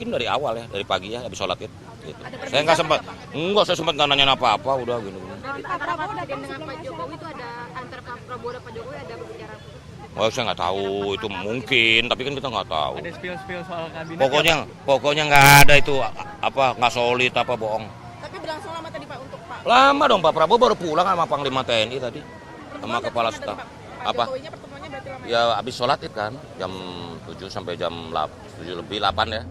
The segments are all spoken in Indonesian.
tim dari awal ya, dari pagi ya, habis sholat gitu. Saya nggak sempat, saya sempat nggak nanya apa-apa, udah gini. Antara Pak Presiden dengan Pak Jokowi itu ada, antara Pak Prabowo dan Pak Jokowi ada berbicara? Oh, saya nggak tahu, itu mungkin, tapi kan kita nggak tahu. Ada spill soal kabinet. Pokoknya nggak ada itu, nggak solid, bohong. Tapi berlangsung lama tadi Pak untuk Pak? Lama dong, Pak Prabowo baru pulang sama Panglima TNI tadi, sama Kepala Staf. Jokowinya pertemuannya berarti lama Ya habis sholat itu kan, jam 7 sampai jam 7 lebih 8 ya.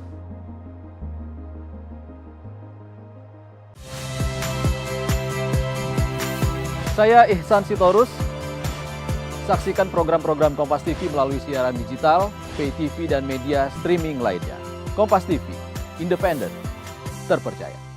Saya Ihsan Sitorus. Saksikan program-program Kompas TV melalui siaran digital, pay TV, dan media streaming lainnya. Kompas TV, independen, terpercaya.